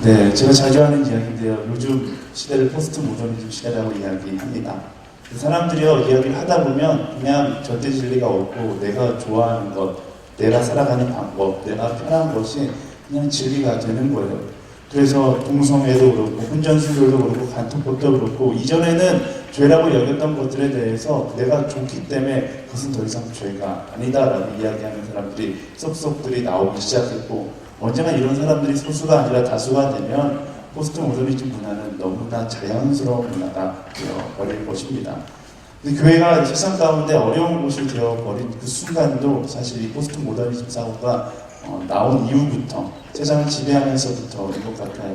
네, 제가 자주 하는 이야기인데요. 요즘 시대를 포스트 모더니즘 시대라고 이야기합니다. 사람들이요, 이야기를 하다 보면 그냥 절대 진리가 없고 내가 좋아하는 것, 내가 살아가는 방법, 내가 편한 것이 그냥 진리가 되는 거예요. 그래서 동성애도 그렇고 혼전순결도 그렇고 간통법도 그렇고 이전에는 죄라고 여겼던 것들에 대해서 내가 좋기 때문에 그것은 더 이상 죄가 아니다라고 이야기하는 사람들이 쏙쏙들이 나오기 시작했고, 언제나 이런 사람들이 소수가 아니라 다수가 되면 포스트 모더니즘 문화는 너무나 자연스러운 문화가 되어버릴 것입니다. 근데 교회가 세상 가운데 어려운 곳이 되어버린 그 순간도 사실 이 포스트 모더니즘 사고가 나온 이후부터, 세상을 지배하면서부터인 것 같아요.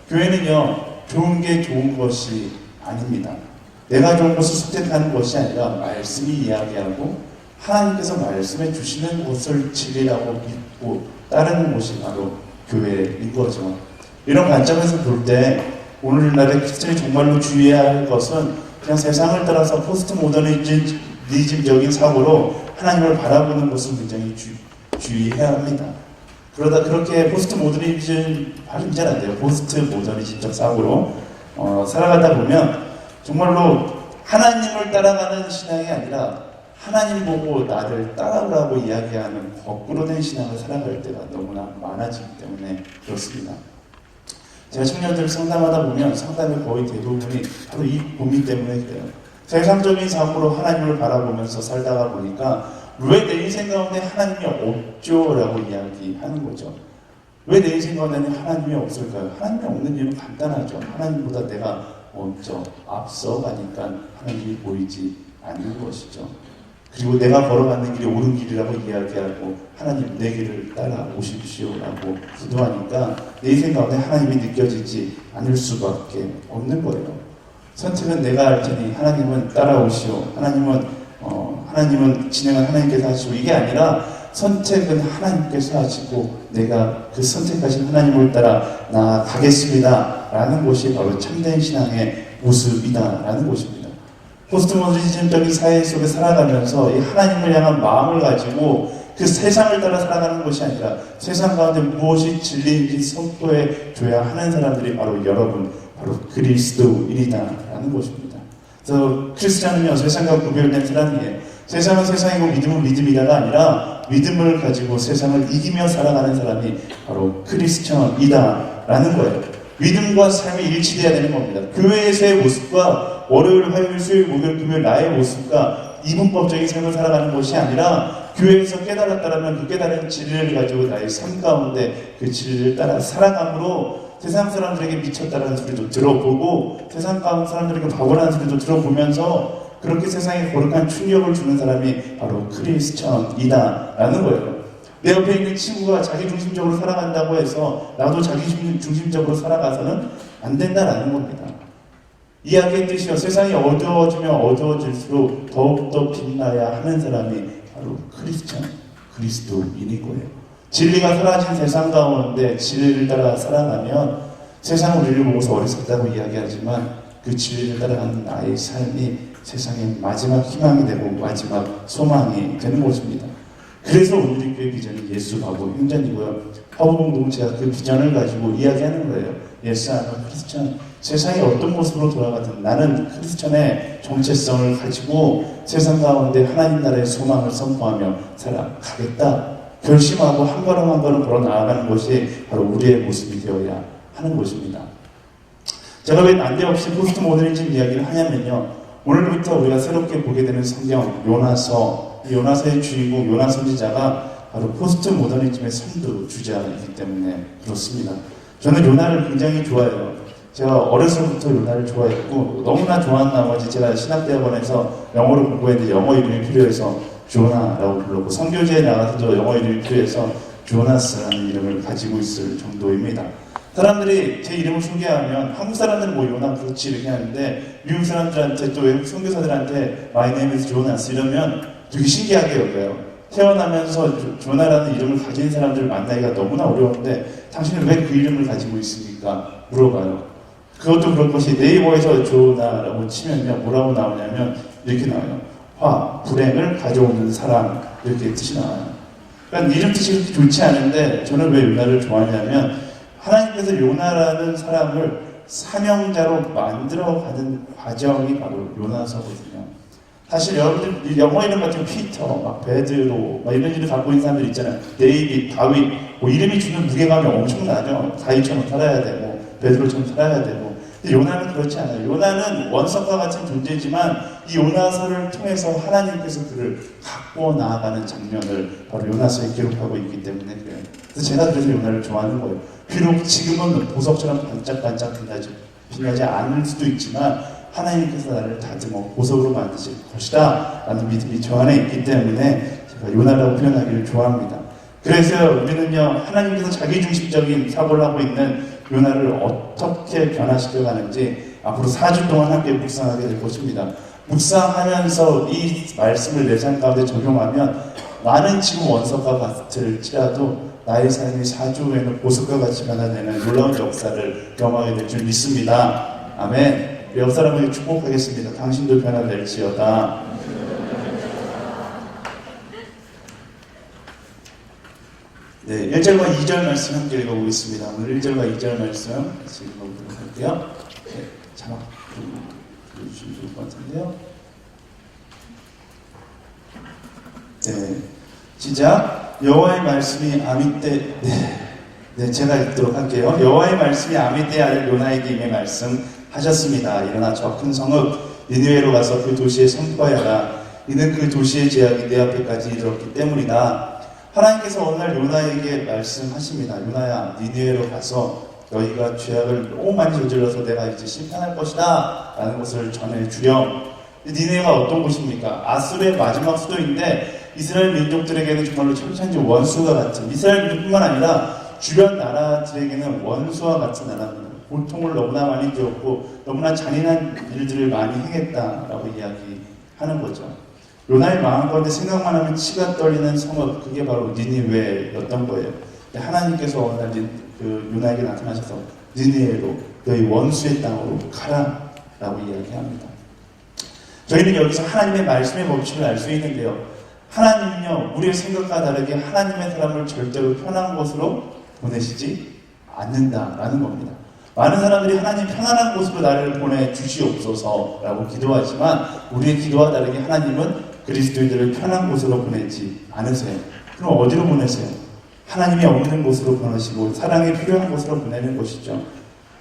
교회는요, 좋은 게 좋은 것이 아닙니다. 내가 좋은 것을 선택하는 것이 아니라 말씀이 이야기하고 하나님께서 말씀해 주시는 것을 진리라고 믿고 따르는 것이 바로 교회인 거죠. 이런 관점에서 볼 때 오늘날의 크리스천이 정말로 주의해야 할 것은 그냥 세상을 따라서 포스트 모더니즘적인 사고로 하나님을 바라보는 것을 굉장히 주의해야 합니다. 그러다 그렇게 포스트 모더니즘 발음이 잘 안 돼요. 포스트 모더니즘적 사고로 살아가다 보면 정말로 하나님을 따라가는 신앙이 아니라 하나님 보고 나를 따라오라고 이야기하는 거꾸로 된 신앙을 살아갈 때가 너무나 많아지기 때문에 그렇습니다. 제가 청년들 상담하다 보면 상담의 거의 대부분이 바로 이 고민 때문에 그래요. 세상적인 사고로 하나님을 바라보면서 살다가 보니까 왜 내 인생 가운데 하나님이 없죠? 라고 이야기하는 거죠. 왜 내 인생 가운데는 하나님이 없을까요? 하나님이 없는 이유는 간단하죠. 하나님보다 내가 먼저 앞서가니까 하나님이 보이지 않는 것이죠. 그리고 내가 걸어가는 길이 옳은 길이라고 이야기하고 하나님 내 길을 따라오십시오 라고 기도하니까 내 인생 가운데 하나님이 느껴지지 않을 수밖에 없는 거예요. 선택은 내가 할 테니 하나님은 따라오시오. 하나님은 진행은 하나님께서 하시고, 이게 아니라 선택은 하나님께서 하시고 내가 그 선택하신 하나님을 따라 나아가겠습니다 라는 것이 바로 참된 신앙의 모습이다 라는 것입니다. 포스트 모더니즘적인 사회 속에 살아가면서 이 하나님을 향한 마음을 가지고 그 세상을 따라 살아가는 것이 아니라 세상 가운데 무엇이 진리인지 선포해 줘야 하는 사람들이 바로 여러분, 바로 그리스도인이다 라는 것입니다. 그래서 크리스찬은요, 세상과 구별된 사람이에요. 세상은 세상이고 믿음은 믿음이다가 아니라 믿음을 가지고 세상을 이기며 살아가는 사람이 바로 크리스찬이다 라는 거예요. 믿음과 삶이 일치돼야 되는 겁니다. 교회에서의 모습과 월요일, 화요일, 수요일, 목요일, 금요일 나의 모습과 이분법적인 삶을 살아가는 것이 아니라 교회에서 깨달았다면 그 깨달은 진리를 가지고 나의 삶 가운데 그 진리를 따라 살아감으로 세상 사람들에게 미쳤다는 소리도 들어보고 세상 가운데 사람들에게 바보라는 소리도 들어보면서 그렇게 세상에 거룩한 충격을 주는 사람이 바로 크리스천이다 라는 거예요. 내 옆에 있는 친구가 자기중심적으로 살아간다고 해서 나도 자기중심적으로 살아가서는 안 된다라는 겁니다. 이야기의 뜻이요, 세상이 어두워지면 어두워질수록 더욱더 빛나야 하는 사람이 바로 크리스천, 그리스도인인 거예요. 진리가 사라진 세상 가운데 진리를 따라 살아가면 세상은 우리를 보고서 어리석다고 이야기하지만 그 진리를 따라가는 나의 삶이 세상의 마지막 희망이 되고 마지막 소망이 되는 것입니다. 그래서 오늘의 교회 비전이 예수 바보 행전이고요. 화보 공동체가 그 비전을 가지고 이야기하는 거예요. 예수 아는 크리스천. 세상이 어떤 모습으로 돌아가든 나는 크리스천의 정체성을 가지고 세상 가운데 하나님 나라의 소망을 선포하며 살아가겠다. 결심하고 한 걸음 한 걸음 걸어 나아가는 것이 바로 우리의 모습이 되어야 하는 것입니다. 제가 왜 난데없이 포스트 모더니즘 이야기를 하냐면요, 오늘부터 우리가 새롭게 보게 되는 성경 요나서의 주인공 요나 선지자가 바로 포스트 모더니즘의 선두주자이기 때문에 그렇습니다. 저는 요나를 굉장히 좋아해요. 제가 어려서부터 요나를 좋아했고 너무나 좋아한 나머지 제가 신학대학원에서 영어를 공부했는데 영어 이름이 필요해서 조나라고 불렀고 선교제에 나가서도 영어 이름이 필요해서 조나스라는 이름을 가지고 있을 정도입니다. 사람들이 제 이름을 소개하면 한국 사람들은 뭐 요나 그렇지 이렇게 하는데 미국 사람들한테 또 외국 선교사들한테 My name is Jonas 이러면 되게 신기하게 여겨요. 태어나면서 조나라는 이름을 가진 사람들을 만나기가 너무나 어려운데 당신은 왜 그 이름을 가지고 있습니까? 물어봐요. 그것도 그럴 것이 네이버에서 조나라고 치면요, 뭐라고 나오냐면 이렇게 나와요. 불행을 가져오는 사람, 이렇게 뜻이 나와요. 그러니까 이름 뜻이 그렇게 좋지 않은데 저는 왜 요나를 좋아하냐면 하나님께서 요나라는 사람을 사명자로 만들어가는 과정이 바로 요나서거든요. 사실 여러분들 영어 이름 같은 피터, 막 베드로, 막 이런 이름 갖고 있는 사람들 있잖아요. 데이빗, 다윗, 뭐 이름이 주는 무게감이 엄청나죠. 다윗처럼 살아야 되고, 베드로처럼 살아야 되고. 근데 요나는 그렇지 않아요. 요나는 원석과 같은 존재지만 이 요나서를 통해서 하나님께서 그를 갖고 나아가는 장면을 바로 요나서에 기록하고 있기 때문에 그래요. 그래서 제가 그래서 요나를 좋아하는 거예요. 비록 지금은 보석처럼 반짝반짝 빛나지 않을 수도 있지만 하나님께서 나를 다듬어 보석으로 만드실 것이다 라는 믿음이 저 안에 있기 때문에 제가 요나라고 표현하기를 좋아합니다. 그래서 우리는요, 하나님께서 자기중심적인 사고를 하고 있는 요나를 어떻게 변화시켜 가는지 앞으로 4주 동안 함께 묵상하게 될 것입니다. 묵상하면서 이 말씀을 내 삶 가운데 적용하면 나는 지금 원석과 같을지라도 나의 삶이 4주 후에는 보석과 같이 변화되는 놀라운 역사를 경험하게 될 줄 믿습니다. 아멘. 옆 사람에게 축복하겠습니다. 당신도 변화될지어다. 네, 1절과 2절 말씀 함께 읽어보겠습니다. 오늘 1절과 2절 말씀 같이 읽어보도록 할게요. 네, 자막 좀 보여주시면 좋을 것 같은데요. 네, 시작. 여호와의 말씀이 아미떼 네, 제가 읽도록 할게요. 여호와의 말씀이 아미떼 아들 요나에게 임해 말씀하셨습니다. 일어나 저 큰 성읍 니느웨로 가서 그 도시에 선포하여라. 이는 그 도시의 제약이 내 앞에까지 이르렀기 때문이다. 하나님께서 어느 날 요나에게 말씀하십니다. 요나야, 니느웨로 가서 너희가 죄악을 너무 많이 저질러서 내가 이제 심판할 것이다 라는 것을 전해주렴. 니느웨가 어떤 곳입니까? 아수르의 마지막 수도인데 이스라엘 민족들에게는 정말로 천천지 원수와 같은, 이스라엘 민족뿐만 아니라 주변 나라들에게는 원수와 같은 나라입니다. 고통을 너무나 많이 겪고 너무나 잔인한 일들을 많이 행했다라고 이야기하는 거죠. 요나의 마음 가운데 생각만 하면 치가 떨리는 성읍, 그게 바로 니느웨였던 거예요. 하나님께서 어느 날 그 요나에게 나타나셔서 니느웨로 너희 원수의 땅으로 가라 라고 이야기합니다. 저희는 여기서 하나님의 말씀의 법칙을 알 수 있는데요, 하나님은요, 우리의 생각과 다르게 하나님의 사람을 절대로 편한 곳으로 보내시지 않는다라는 겁니다. 많은 사람들이 하나님 편안한 곳으로 나를 보내주시옵소서라고 기도하지만 우리의 기도와 다르게 하나님은 그리스도인들을 편한 곳으로 보내지 않으세요. 그럼 어디로 보내세요? 하나님이 없는 곳으로 보내시고 사랑이 필요한 곳으로 보내는 것이죠.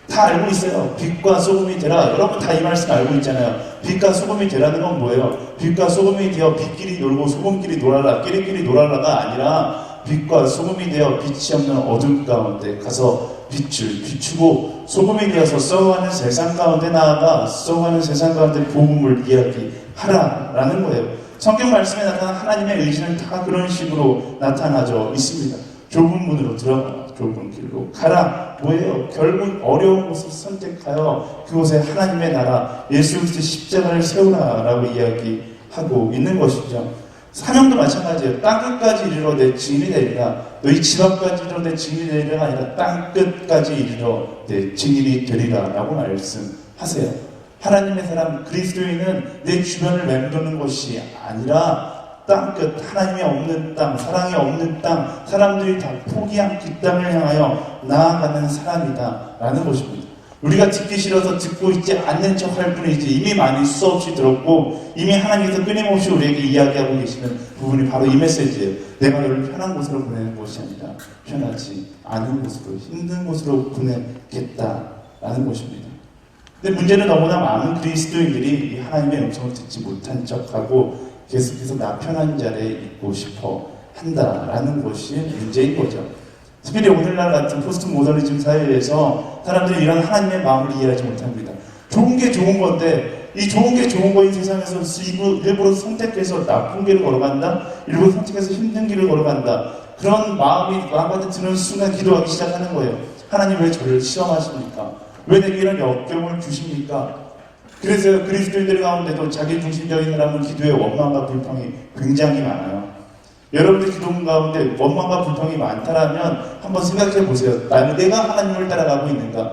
다 알고 있어요. 빛과 소금이 되라. 여러분 다 이 말씀 알고 있잖아요. 빛과 소금이 되라는 건 뭐예요? 빛과 소금이 되어 빛끼리 놀고 소금끼리 놀아라, 끼리끼리 놀아라가 아니라 빛과 소금이 되어 빛이 없는 어둠 가운데 가서 빛을 비추고 소금이 되어서 썩어가는 세상 가운데 나아가 썩어가는 세상 가운데 복음을 이야기하라라는 거예요. 성경 말씀에 나타난 하나님의 의지는 다 그런 식으로 나타나져 있습니다. 좁은 문으로 들어가 좁은 길로 가라. 뭐예요? 결국 어려운 곳을 선택하여 그곳에 하나님의 나라 예수 그리스도의 십자가를 세우라라고 이야기하고 있는 것이죠. 사명도 마찬가지예요. 땅끝까지 이르러 내 증인이 되리라. 너희 집 앞까지 이르러 내 증인이 되리라가 아니라 땅끝까지 이르러 내 증인이 되리라 라고 말씀하세요. 하나님의 사람 그리스도인은 내 주변을 맴도는 것이 아니라 땅끝, 하나님이 없는 땅, 사랑이 없는 땅, 사람들이 다 포기한 그 땅을 향하여 나아가는 사람이다 라는 것입니다. 우리가 듣기 싫어서 듣고 있지 않는 척 할 뿐이지 이미 많이 수없이 들었고 이미 하나님께서 끊임없이 우리에게 이야기하고 계시는 부분이 바로 이 메시지예요. 내가 너를 편한 곳으로 보내는 것이 아니라 편하지 않은 곳으로, 힘든 곳으로 보내겠다라는 것입니다. 근데 문제는 너무나 많은 그리스도인들이 이 하나님의 음성을 듣지 못한 척하고 계속해서 나 편한 자리에 있고 싶어 한다라는 것이 문제인 거죠. 특별히 오늘날 같은 포스트 모더니즘 사회에서 사람들이 이런 하나님의 마음을 이해하지 못합니다. 좋은 게 좋은 건데 이 좋은 게 좋은 거인 세상에서 일부러 선택해서 나쁜 길을 걸어간다, 일부러 선택해서 힘든 길을 걸어간다, 그런 마음이 마음한테 드는 순간 기도하기 시작하는 거예요. 하나님 왜 저를 시험하십니까? 왜 내게 이런 역경을 주십니까? 그래서 그리스도인들 가운데도 자기 중심적인 사람은 기도에 원망과 불평이 굉장히 많아요. 여러분들 기도 가운데 원망과 불평이 많다라면 한번 생각해 보세요. 내가 하나님을 따라가고 있는가?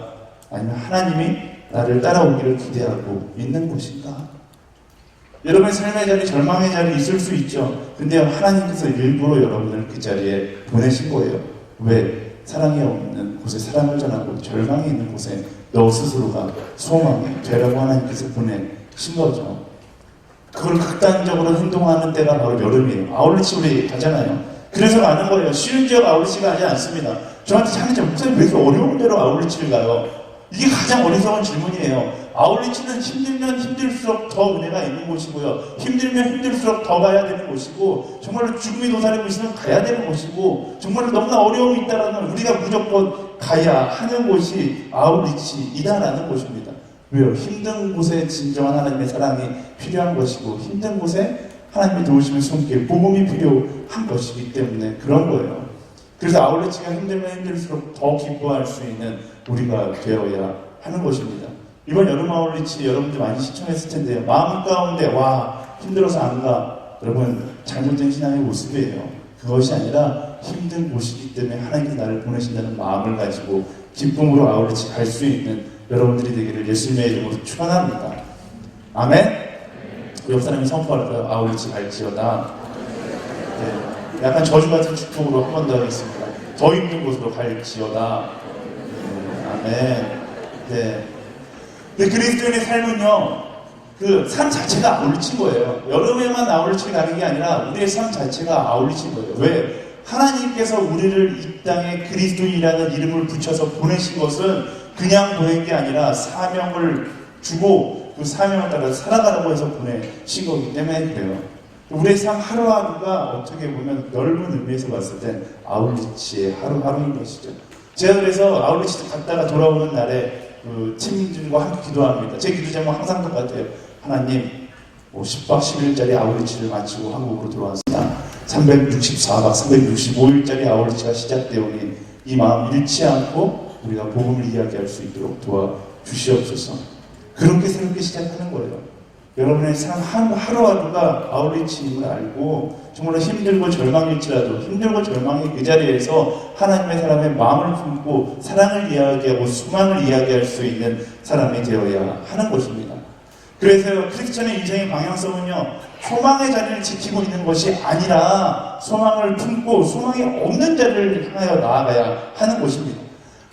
아니면 하나님이 나를 따라오기를 기대하고 있는 곳인가? 여러분의 삶의 자리, 절망의 자리 있을 수 있죠. 근데 하나님께서 일부러 여러분을 그 자리에 보내신 거예요. 왜? 사랑이 없는 곳에 사랑을 전하고 절망이 있는 곳에 너 스스로가 소망이 되라고 하나님께서 보내신 거죠. 그걸 극단적으로 행동하는 때가 바로 여름이에요. 아울리치 우리 가잖아요. 그래서 가는 거예요. 쉬운 지역 아울리치가 하지 않습니다. 저한테 자기자 목사님 왜 이렇게 어려운 데로 아울리치를 가요? 이게 가장 어리석은 질문이에요. 아울리치는 힘들면 힘들수록 더 은혜가 있는 곳이고요. 힘들면 힘들수록 더 가야 되는 곳이고, 정말로 죽음이 도사리고 있으면 가야 되는 곳이고, 정말로 너무나 어려움이 있다라면 우리가 무조건 가야 하는 곳이 아울리치이다라는 곳입니다. 왜요? 힘든 곳에 진정한 하나님의 사랑이 필요한 것이고, 힘든 곳에 하나님의 도우심의 손길, 복음이 필요한 것이기 때문에 그런 거예요. 그래서 아울리치가 힘들면 힘들수록 더 기뻐할 수 있는 우리가 되어야 하는 것입니다. 이번 여름 아울리치 여러분들 많이 시청했을 텐데요. 마음 가운데 와 힘들어서 안 가. 여러분 잘못된 신앙의 모습이에요. 그것이 아니라 힘든 곳이기 때문에 하나님이 나를 보내신다는 마음을 가지고 기쁨으로 아울리치 갈 수 있는 여러분들이 되기를 예수님의 이름으로 축원합니다. 아멘. 우리 옆 사람이 선포할까요? 아울리치 갈지어다. 네. 약간 저주 같은 축복으로 한 번 더 하겠습니다. 더 힘든 곳으로 갈지어다. 아멘. 네. 근데 그리스도인의 삶은요, 그 삶 자체가 아울리친 거예요. 여름에만 아울리치 가는 게 아니라 우리의 삶 자체가 아울리친 거예요. 왜? 하나님께서 우리를 이 땅에 그리스도인이라는 이름을 붙여서 보내신 것은 그냥 보낸 게 아니라 사명을 주고 그 사명을 따라 살아가라고 해서 보내신 거기 때문에 그래요. 우리의 삶 하루하루가 어떻게 보면 넓은 의미에서 봤을 땐 아울리치의 하루하루인 것이죠. 제가 그래서 아울리치 갔다가 돌아오는 날에 그 팀들과 함께 기도합니다. 제 기도 제목은 항상 똑같아요. 하나님, 10박 11일짜리 아울리치를 마치고 한국으로 들어왔습니다. 364박 365일짜리 아울리치가 시작되오니 이 마음 잃지 않고 우리가 복음을 이야기할 수 있도록 도와주시옵소서. 그렇게 새롭게 시작하는 거예요. 여러분의 삶 하루하루가 아울리치임을 알고 정말로 힘들고 절망일지라도 힘들고 절망의 그 자리에서 하나님의 사람의 마음을 품고 사랑을 이야기하고 소망을 이야기할 수 있는 사람이 되어야 하는 것입니다. 그래서 크리스천의 인생의 방향성은요, 소망의 자리를 지키고 있는 것이 아니라 소망을 품고 소망이 없는 자리를 향하여 나아가야 하는 것입니다.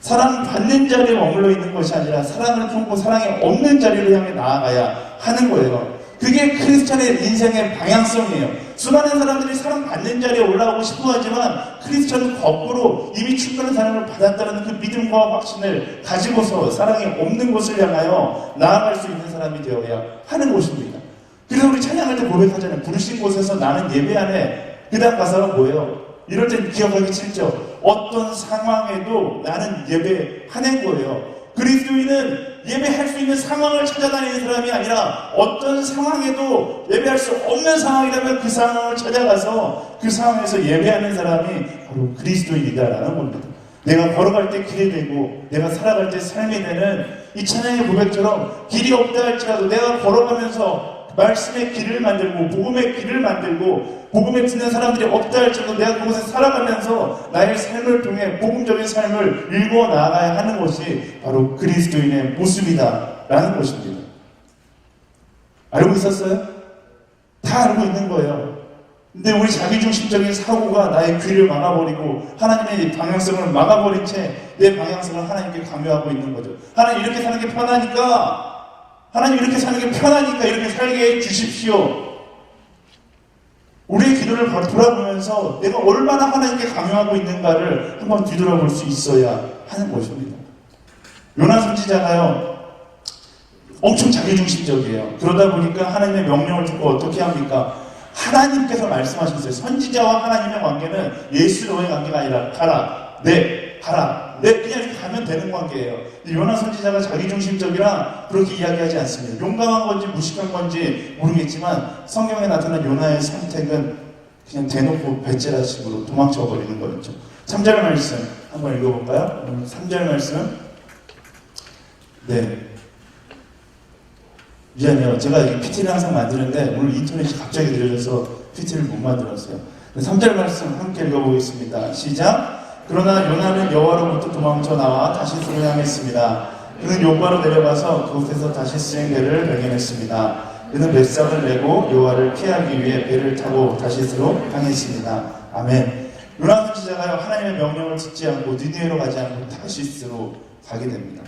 사랑 받는 자리에 머물러 있는 것이 아니라 사랑을 품고 사랑이 없는 자리를 향해 나아가야 하는 거예요. 그게 크리스천의 인생의 방향성이에요. 수많은 사람들이 사랑 받는 자리에 올라오고 싶어 하지만 크리스천은 거꾸로 이미 충분한 사랑을 받았다는 그 믿음과 확신을 가지고서 사랑이 없는 곳을 향하여 나아갈 수 있는 사람이 되어야 하는 것입니다. 그래서 우리 찬양할 때 고백하잖아요. 부르신 곳에서 나는 예배하네. 그 다음 가사가 뭐예요? 이럴 땐 기억하기 싫죠. 어떤 상황에도 나는 예배하는 거예요. 그리스도인은 예배할 수 있는 상황을 찾아다니는 사람이 아니라 어떤 상황에도 예배할 수 없는 상황이라면 그 상황을 찾아가서 그 상황에서 예배하는 사람이 바로 그리스도인이다라는 겁니다. 내가 걸어갈 때 길이 되고 내가 살아갈 때 삶이 되는 이 찬양의 고백처럼 길이 없다 할지라도 내가 걸어가면서 말씀의 길을 만들고 복음의 길을 만들고 복음에 듣는 사람들이 없다 할지라도 내가 그곳에 살아가면서 나의 삶을 통해 복음적인 삶을 일구어 나아가야 하는 것이 바로 그리스도인의 모습이다라는 것입니다. 알고 있었어요? 다 알고 있는 거예요. 근데 우리 자기중심적인 사고가 나의 귀를 막아버리고 하나님의 방향성을 막아버린 채 내 방향성을 하나님께 강요하고 있는 거죠. 하나님 이렇게 사는 게 편하니까 하나님 이렇게 사는 게 편하니까 이렇게 살게 해주십시오. 우리의 기도를 돌아보면서 내가 얼마나 하나님께 강요하고 있는가를 한번 뒤돌아볼 수 있어야 하는 것입니다. 요나 선지자가요 엄청 자기중심적이에요. 그러다 보니까 하나님의 명령을 듣고 어떻게 합니까? 하나님께서 말씀하셨어요. 선지자와 하나님의 관계는 예수로의 관계가 아니라 가라, 가라, 그냥 이렇게 가면 되는 관계예요. 요나 선지자가 자기중심적이라 그렇게 이야기하지 않습니다. 용감한 건지 무식한 건지 모르겠지만 성경에 나타난 요나의 선택은 그냥 대놓고 배째라식으로 도망쳐버리는 거였죠. 3절 말씀 한번 읽어볼까요? 3절 말씀. 네. 미안해요. 제가 이 PT를 항상 만드는데 오늘 인터넷이 갑자기 느려져서 PT를 못 만들었어요. 3절 말씀 함께 읽어보겠습니다. 시작! 그러나 요나는 여호와로부터 도망쳐 나와 다시스로 향했습니다. 그는 요바로 내려가서 그곳에서 다시스행 배를 발견했습니다. 그는 뱃삭을 내고 여호와를 피하기 위해 배를 타고 다시스로 향했습니다. 아멘. 요나 선지자가 하나님의 명령을 듣지 않고 니느웨로 가지 않고 다시스로 가게 됩니다.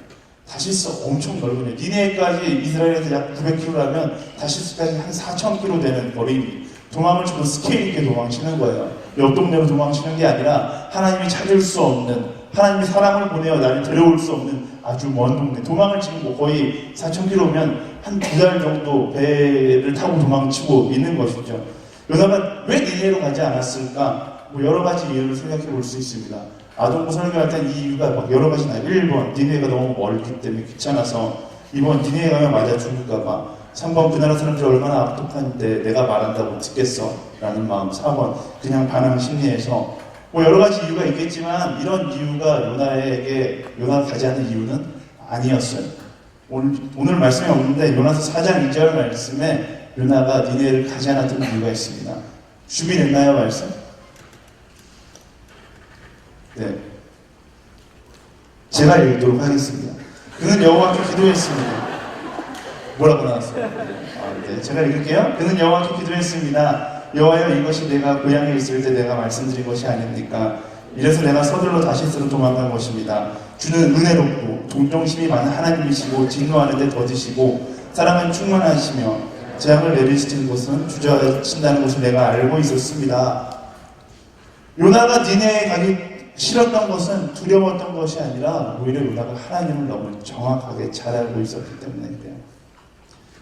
다시스 엄청 넓은데 니느웨까지 이스라엘에서 약 900km라면 다시스까지 한 4,000km 되는 거리입니다. 도망을 쳐도 스케일 있게 도망치는 거예요. 옆 동네로 도망치는 게 아니라 하나님이 찾을 수 없는, 하나님이 사람을 보내어 나를 데려올 수 없는 아주 먼 동네. 도망을 지금 뭐 거의 4,000km면 한 2달 정도 배를 타고 도망치고 있는 것이죠. 요나가 왜 니느웨로 가지 않았을까? 뭐 여러 가지 이유를 생각해 볼 수 있습니다. 아동부 설교할 땐 이 이유가 막 여러 가지 나요. 1번, 니느웨가 너무 멀기 때문에 귀찮아서. 2번, 니느웨 가면 맞아 죽을까봐. 3번, 그 나라 사람들이 얼마나 악독한데 내가 말한다고 듣겠어 라는 마음. 4번, 그냥 반항 심리에서. 뭐 여러 가지 이유가 있겠지만 이런 이유가 요나가 가지 않는 이유는 아니었어요. 오늘 말씀이 없는데 요나서 4장 2절 말씀에 요나가 니느웨를 가지 않았던 이유가 있습니다. 준비됐나요, 말씀? 네. 제가 읽도록 하겠습니다. 그는 여호와께 기도했습니다. 뭐라고 나왔어요? 네. 제가 읽을게요. 그는 여호와께 기도했습니다. 여호와여, 이것이 내가 고향에 있을 때 내가 말씀드린 것이 아닙니까? 이래서 내가 서둘러 다시스로 도망간 것입니다. 주는 은혜롭고 동정심이 많은 하나님이시고 진노하는데 더디시고 사랑은 충만하시며 재앙을 내리시는 곳은 주저하신다는 것을 내가 알고 있었습니다. 요나가 니느웨에 가기 싫었던 것은 두려웠던 것이 아니라 오히려 요나가 하나님을 너무 정확하게 잘 알고 있었기 때문인데요.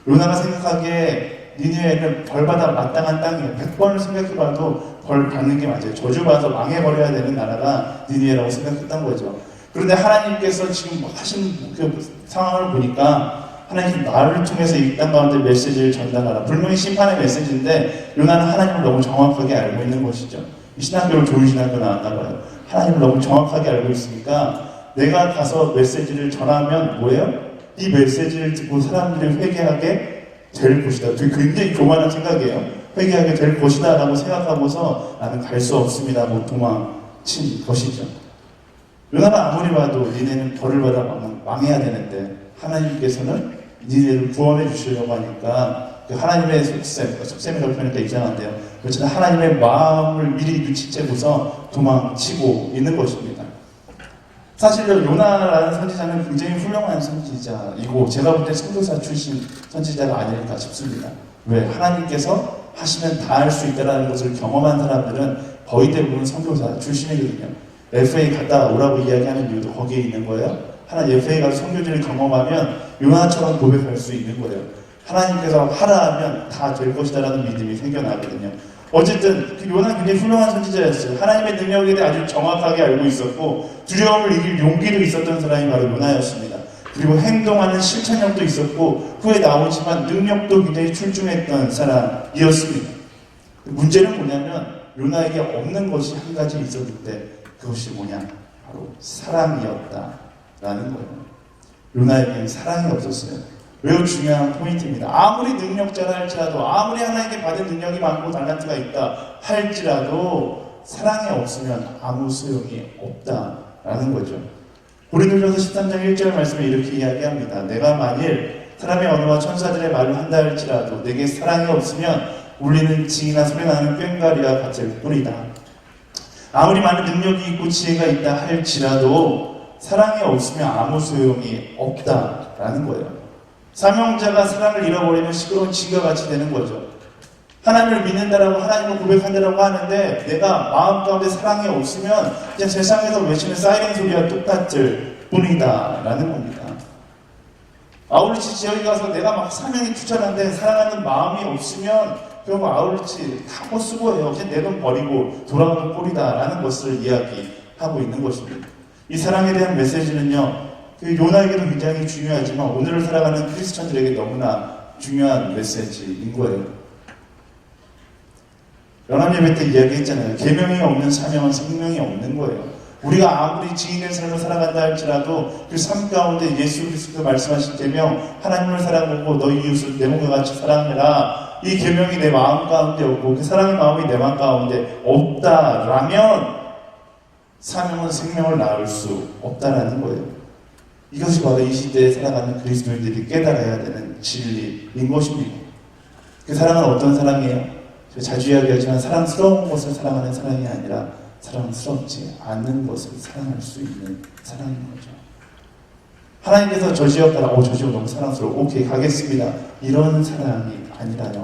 요나가 생각하기에 니느웨는 벌받아 마땅한 땅이에요. 100번을 생각해봐도 벌 받는 게 맞아요. 저주받아서 망해버려야 되는 나라가 니느웨라고 생각했던 거죠. 그런데 하나님께서 지금 하신 그 상황을 보니까 하나님 나를 통해서 이 땅 가운데 메시지를 전달하라. 분명히 심판의 메시지인데 요나는 하나님을 너무 정확하게 알고 있는 것이죠. 이 신학교를 좋은 신학교 나왔나 봐요. 하나님을 너무 정확하게 알고 있으니까 내가 가서 메시지를 전하면 뭐예요? 이 메시지를 듣고 사람들이 회개하게 될 것이다. 굉장히 교만한 생각이에요. 회개하게 될 것이다 라고 생각하고서 나는 갈 수 없습니다 하고 도망친 것이죠. 요나가 아무리 봐도 니네는 벌을 받아 망해야 되는데 하나님께서는 니네를 구원해 주시려고 하니까 그 하나님의 속셈이라고 표현하니까 이상한데요. 그렇지만 하나님의 마음을 미리 눈치채고서 도망치고 있는 것입니다. 사실 요나라는 선지자는 굉장히 훌륭한 선지자이고 제가 볼 때 선교사 출신 선지자가 아닐까 싶습니다. 왜? 하나님께서 하시면 다 할 수 있다는 것을 경험한 사람들은 거의 대부분 선교사 출신이거든요. FA 갔다 오라고 이야기하는 이유도 거기에 있는 거예요. FA 가서 선교지를 경험하면 요나처럼 고백할 수 있는 거예요. 하나님께서 하라 하면 다 될 것이다라는 믿음이 생겨나거든요. 어쨌든 그 요나는 굉장히 훌륭한 선지자였어요. 하나님의 능력에 대해 아주 정확하게 알고 있었고 두려움을 이길 용기도 있었던 사람이 바로 요나였습니다. 그리고 행동하는 실천력도 있었고 후에 나오지만 능력도 굉장히 출중했던 사람이었습니다. 문제는 뭐냐면 요나에게 없는 것이 한 가지 있었는데 그것이 뭐냐? 바로 사랑이었다라는 거예요. 요나에게는 사랑이 없었어요. 매우 중요한 포인트입니다. 아무리 능력자라 할지라도 아무리 하나님께 받은 능력이 많고 달란트가 있다 할지라도 사랑이 없으면 아무 소용이 없다라는 거죠. 고린도전서 13장 1절 말씀에 이렇게 이야기합니다. 내가 만일 사람의 언어와 천사들의 말을 한다 할지라도 내게 사랑이 없으면 울리는 징이나 소리나는 꽹과리와 같을 뿐이다. 아무리 많은 능력이 있고 지혜가 있다 할지라도 사랑이 없으면 아무 소용이 없다라는 거예요. 사명자가 사랑을 잃어버리면 시끄러운 징과 같이 되는 거죠. 하나님을 믿는다라고 하나님을 고백한다라고 하는데 내가 마음 가운데 사랑이 없으면 그냥 세상에서 외치는 사이렌 소리와 똑같을 뿐이다 라는 겁니다. 아울리치 지역에 가서 내가 막 사명이 투철한데 사랑하는 마음이 없으면 결국 아울리치 다 헛수고해요. 그냥 내 돈 버리고 돌아가는 꼴이다 라는 것을 이야기하고 있는 것입니다. 이 사랑에 대한 메시지는요, 그 요나에게도 굉장히 중요하지만 오늘을 살아가는 크리스천들에게 너무나 중요한 메시지인 거예요. 연합예배 때 이야기했잖아요. 계명이 없는 사명은 생명이 없는 거예요. 우리가 아무리 지인의 삶을 살아간다 할지라도 그 삶 가운데 예수 그리스도가 말씀하신 계명, 하나님을 사랑하고 너희 이웃을 내 몸과 같이 사랑해라. 이 계명이 내 마음 가운데 없고 그 사랑의 마음이 내 마음 가운데 없다라면 사명은 생명을 낳을 수 없다라는 거예요. 이것이 바로 이 시대에 살아가는 그리스도인들이 깨달아야 되는 진리인 것입니다. 그 사랑은 어떤 사랑이에요? 제가 자주 이야기하지만 사랑스러운 것을 사랑하는 사랑이 아니라 사랑스럽지 않는 것을 사랑할 수 있는 사랑인 거죠. 하나님께서 저 지역 가라, 저 지역 너무 사랑스러워, 오케이 가겠습니다, 이런 사랑이 아니라요.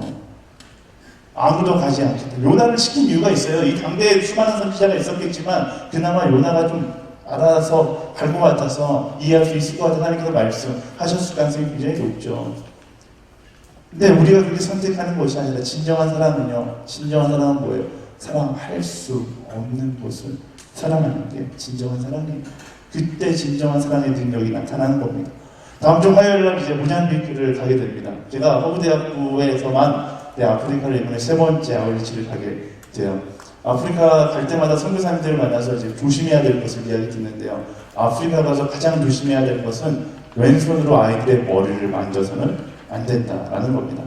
아무도 가지 않겠다. 요나를 시킨 이유가 있어요. 이 당대에 수많은 선지자가 있었겠지만 그나마 요나가 좀 알아서 갈 것 같아서 이해할 수 있을 것 같아서 하나님께서 말씀하셨을 가능성이 굉장히 높죠. 근데 우리가 그렇게 선택하는 것이 아니라 진정한 사랑은요, 진정한 사랑은 뭐예요? 사랑할 수 없는 것을 사랑하는 게 진정한 사랑이에요. 그때 진정한 사랑의 능력이 나타나는 겁니다. 다음 주 화요일날 이제 모잠비크를 가게 됩니다. 제가 허브대학교에서만 아프리카를 이번에 3번째 아울리치를 가게 돼요. 아프리카 갈 때마다 선교사님들을 만나서 이제 조심해야 될 것을 이야기 듣는데요. 아프리카 가서 가장 조심해야 될 것은 왼손으로 아이들의 머리를 만져서는 안 된다라는 겁니다.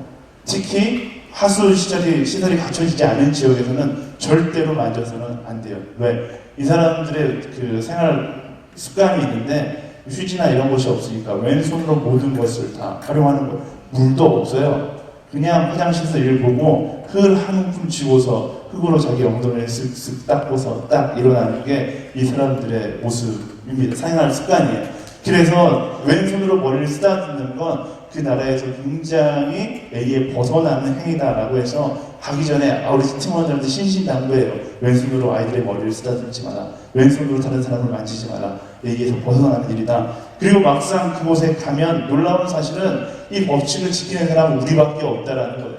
특히 하수 시설이 갖춰지지 않은 지역에서는 절대로 만져서는 안 돼요. 왜? 이 사람들의 그 생활 습관이 있는데 휴지나 이런 것이 없으니까 왼손으로 모든 것을 다 활용하는 거예요. 물도 없어요. 그냥 화장실에서 일 보고 흙 한 움큼 쥐고서 흙으로 자기 엉덩이를 쓱쓱 닦고서 딱 일어나는 게 이 사람들의 모습입니다. 생활 습관이에요. 그래서 왼손으로 머리를 쓰다듬는 건 그 나라에서 굉장히 A에 벗어나는 행위다라고 해서 가기 전에 우리 팀원들한테 신신당부해요. 왼손으로 아이들의 머리를 쓰다듬지 마라. 왼손으로 다른 사람을 만지지 마라. A에서 벗어나는 일이다. 그리고 막상 그곳에 가면 놀라운 사실은 이 법칙을 지키는 사람은 우리밖에 없다라는 거예요.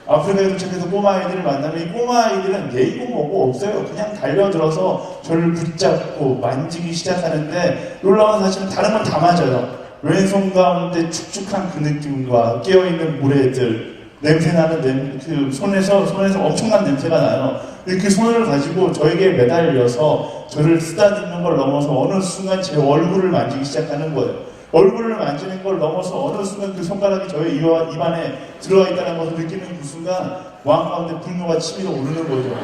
아프리카에 도착해서 꼬마 아이들을 만나면 이 꼬마 아이들은 예의고 뭐고 없어요. 그냥 달려들어서 저를 붙잡고 만지기 시작하는데 놀라운 사실은 다른 건 다 맞아요. 왼손 가운데 축축한 그 느낌과 깨어있는 모래들, 냄새나는 그 손에서 엄청난 냄새가 나요. 그 손을 가지고 저에게 매달려서 저를 쓰다듬는 걸 넘어서 어느 순간 제 얼굴을 만지기 시작하는 거예요. 얼굴을 만지는 걸 넘어서 어느 순간 그 손가락이 저의 입안에 들어와 있다는 것을 느끼는 그 순간 마음 가운데 분노가 치밀어 오르는 거죠.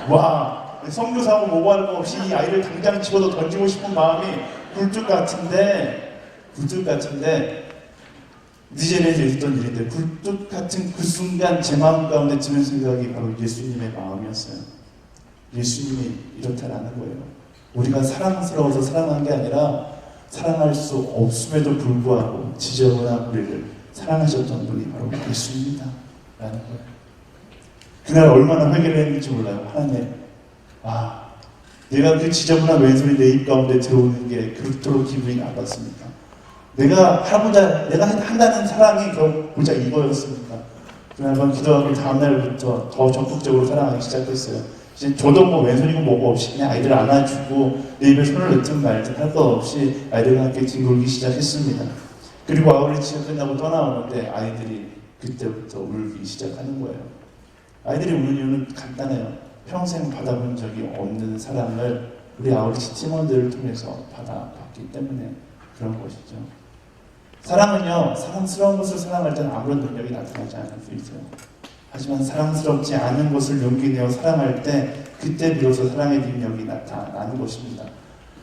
와, 선교사하고 뭐고 할 거 없이 이 아이를 당장 집어서 던지고 싶은 마음이 굴뚝 같은데 니제리아에서 있었던 일인데 굴뚝 같은 그 순간 제 마음 가운데 드는 생각이 바로 예수님의 마음이었어요. 예수님이 이렇다라는 거예요. 우리가 사랑스러워서 사랑한 게 아니라 사랑할 수 없음에도 불구하고 지저분한 우리를 사랑하셨던 분이 바로 예수입니다 라는 거예요. 그날 얼마나 회개를 했는지 몰라요. 하나님, 내가 그 지저분한 왼손이 내 입 가운데 들어오는 게 그렇도록 기분이 나빴습니까? 내가 한다는 사랑이 고작 이거였습니까? 그날 밤 기도하고 다음날부터 더 적극적으로 사랑하기 시작했어요. 이제 저도 뭐 왼손이고 뭐고 없이 그냥 아이들을 안아주고 내 입에 손을 넣든 말든 할 것 없이 아이들과 함께 뒹굴기 시작했습니다. 그리고 아울리치가 끝나고 떠나오는데 아이들이 그때부터 울기 시작하는 거예요. 아이들이 우는 이유는 간단해요. 평생 받아본 적이 없는 사랑을 우리 아울리치 팀원들을 통해서 받아봤기 때문에 그런 것이죠. 사랑은요, 사랑스러운 것을 사랑할 때는 아무런 능력이 나타나지 않을 수 있어요. 하지만 사랑스럽지 않은 것을 용기 내어 사랑할 때 그때 비로소 사랑의 능력이 나타나는 것입니다.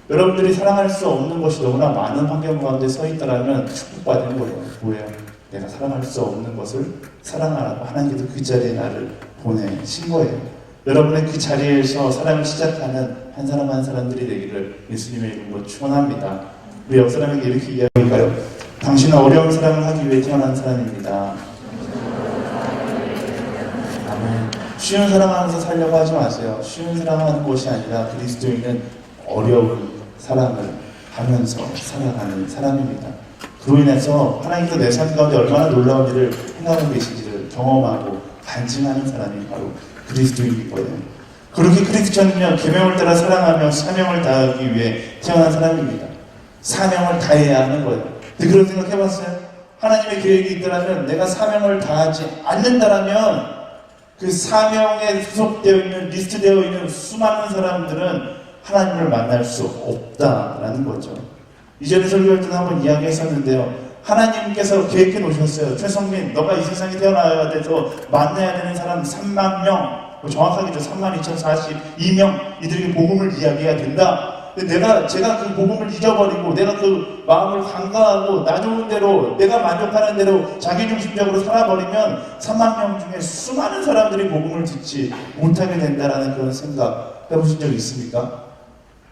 여러분들이 사랑할 수 없는 것이 너무나 많은 환경 가운데 서 있다라면 축복받는 거예요. 뭐예요? 내가 사랑할 수 없는 것을 사랑하라고 하나님께서 그 자리에 나를 보내신 거예요. 여러분의 그 자리에서 사랑을 시작하는 한 사람 한 사람들이 되기를 예수님의 이름으로 축원합니다. 우리 옆 사람에게 이렇게 이야기할까요? 당신은 어려운 사랑을 하기 위해 태어난 사람입니다. 쉬운 사랑하면서 살려고 하지 마세요. 쉬운 사랑하는 것이 아니라 그리스도인은 어려운 사랑을 하면서 살아가는 사람입니다. 그로 인해서 하나님께서 내 삶 가운데 얼마나 놀라운 일을 행하고 계신지를 경험하고 간증하는 사람이 바로 그리스도인일 거예요. 그렇게 크리스천은요, 계명을 따라 사랑하며 사명을 다하기 위해 태어난 사람입니다. 사명을 다해야 하는 거예요. 근데 그런 생각 해봤어요? 하나님의 계획이 있더라면 내가 사명을 다하지 않는다라면 그 사명에 소속되어 있는, 리스트되어 있는 수많은 사람들은 하나님을 만날 수 없다라는 거죠. 이전에 설교할 때도 한번 이야기했었는데요. 하나님께서 계획해 놓으셨어요. 최성민, 너가 이 세상에 태어나야 돼서 만나야 되는 사람 3만 명, 정확하게도 32,042명, 이들에게 복음을 이야기해야 된다. 근데 제가 그 복음을 잊어버리고 내가 그 마음을 간과하고 나 좋은 대로 내가 만족하는 대로 자기중심적으로 살아버리면 3만 명 중에 수많은 사람들이 복음을 듣지 못하게 된다라는 그런 생각 해보신 적 있습니까?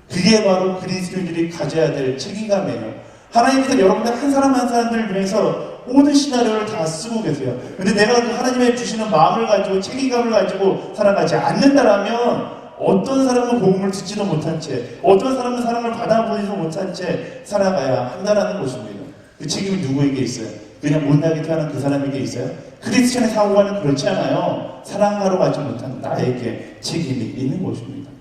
그게 바로 그리스도인들이 가져야 될 책임감이에요. 하나님께서 여러분들 한 사람 한 사람들을 위해서 모든 시나리오를 다 쓰고 계세요. 근데 내가 그 하나님의 주시는 마음을 가지고 책임감을 가지고 살아가지 않는다라면 어떤 사람은 복음을 듣지도 못한 채, 어떤 사람은 사랑을 받아보지도 못한 채 살아가야 한다라는 것입니다. 그 책임이 누구에게 있어요? 그냥 못나게 태어난 그 사람에게 있어요? 크리스천의 사고가는 그렇지 않아요. 사랑하러 가지 못한 나에게 책임이 있는 것입니다.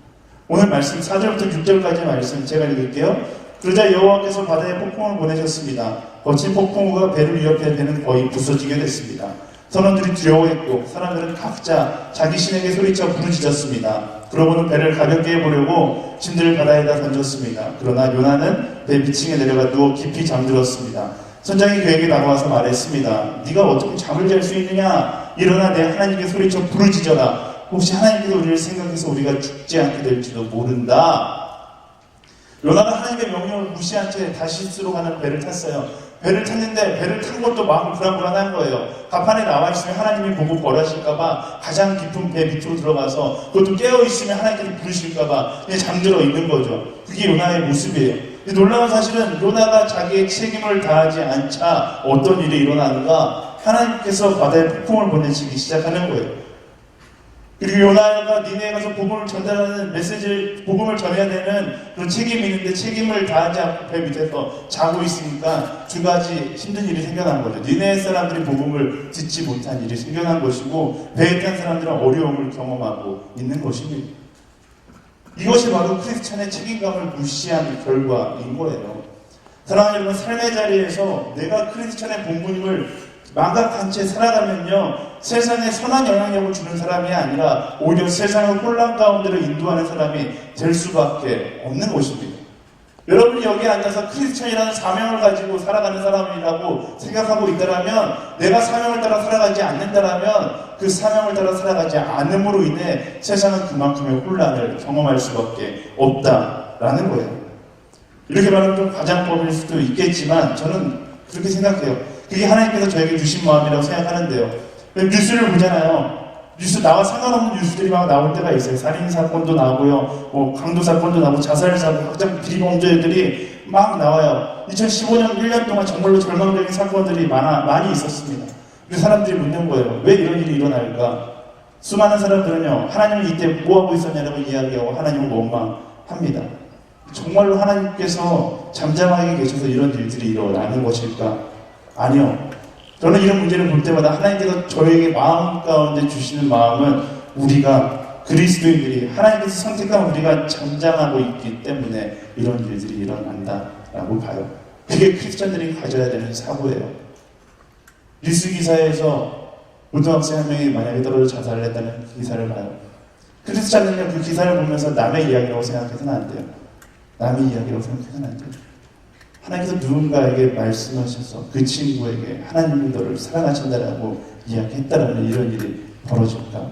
오늘 말씀 4절부터 6절까지 말씀 제가 읽을게요. 그러자 여호와께서 바다에 폭풍을 보내셨습니다. 거친 폭풍우가 배를 위협해 배는 거의 부서지게 됐습니다. 선원들이 두려워했고 사람들은 각자 자기 신에게 소리쳐 부르짖었습니다. 그러고는 배를 가볍게 해보려고 짐들을 바다에다 던졌습니다. 그러나 요나는 배 밑층에 내려가 누워 깊이 잠들었습니다. 선장이 그에게 다가와서 말했습니다. 네가 어떻게 잠을 잘 수 있느냐? 일어나 내 하나님께 소리쳐 부르짖어라. 혹시 하나님께서 우리를 생각해서 우리가 죽지 않게 될지도 모른다. 요나가 하나님의 명령을 무시한 채 다시스로 가는 배를 탔어요. 배를 탔는데 배를 탄 것도 마음이 불안불안한 거예요. 갑판에 나와 있으면 하나님이 보고 벌하실까봐 가장 깊은 배 밑으로 들어가서 그것도 깨어있으면 하나님께서 부르실까봐 그냥 잠들어 있는 거죠. 그게 요나의 모습이에요. 근데 놀라운 사실은 요나가 자기의 책임을 다하지 않자 어떤 일이 일어나는가? 하나님께서 바다에 폭풍을 보내시기 시작하는 거예요. 그리고 요나가 니네에 가서 복음을 전달하는 메시지를, 복음을 전해야 되는 그런 책임이 있는데 책임을 다하지 않고 배 밑에서 자고 있으니까 두 가지 힘든 일이 생겨난 거죠. 니네 사람들이 복음을 듣지 못한 일이 생겨난 것이고 배에 탄 사람들은 어려움을 경험하고 있는 것입니다. 이것이 바로 크리스천의 책임감을 무시한 결과인 거예요. 사랑하는 여러분, 삶의 자리에서 내가 크리스천의 본분임을 망각한 채 살아가면요, 세상에 선한 영향력을 주는 사람이 아니라 오히려 세상을 혼란 가운데로 인도하는 사람이 될 수밖에 없는 것입니다. 여러분이 여기에 앉아서 크리스천이라는 사명을 가지고 살아가는 사람이라고 생각하고 있다면, 내가 사명을 따라 살아가지 않는다면 그 사명을 따라 살아가지 않음으로 인해 세상은 그만큼의 혼란을 경험할 수밖에 없다라는 거예요. 이렇게 말하면 좀 과장법일 수도 있겠지만 저는 그렇게 생각해요. 그게 하나님께서 저에게 주신 마음이라고 생각하는데요. 뉴스를 보잖아요. 뉴스 나와 상관없는 뉴스들이 막 나올 때가 있어요. 살인사건도 나오고요, 강도사건도 나오고, 자살사건, 확장 비범죄들이 막 나와요. 2015년 1년 동안 정말로 절망적인 사건들이 많이 있었습니다. 그래서 사람들이 묻는 거예요. 왜 이런 일이 일어날까? 수많은 사람들은요, 하나님은 이때 뭐하고 있었냐라고 이야기하고 하나님을 원망합니다. 정말로 하나님께서 잠잠하게 계셔서 이런 일들이 일어나는 것일까? 아니요. 저는 이런 문제를 볼 때마다 하나님께서 저에게 마음 가운데 주시는 마음은 우리가 그리스도인들이 하나님께서 선택한 우리가 잠잠하고 있기 때문에 이런 일들이 일어난다라고 봐요. 그게 크리스천들이 가져야 되는 사고예요. 뉴스 기사에서 고등학생 한 명이 만약에 떨어져 자살을 했다는 그 기사를 봐요. 크리스천은요, 그 기사를 보면서 남의 이야기라고 생각해서는 안 돼요. 남의 이야기라고 생각해서는 안 돼요. 하나님께서 누군가에게 말씀하셔서 그 친구에게 하나님이 너를 사랑하신다라고 이야기했다라는 이런 일이 벌어질까?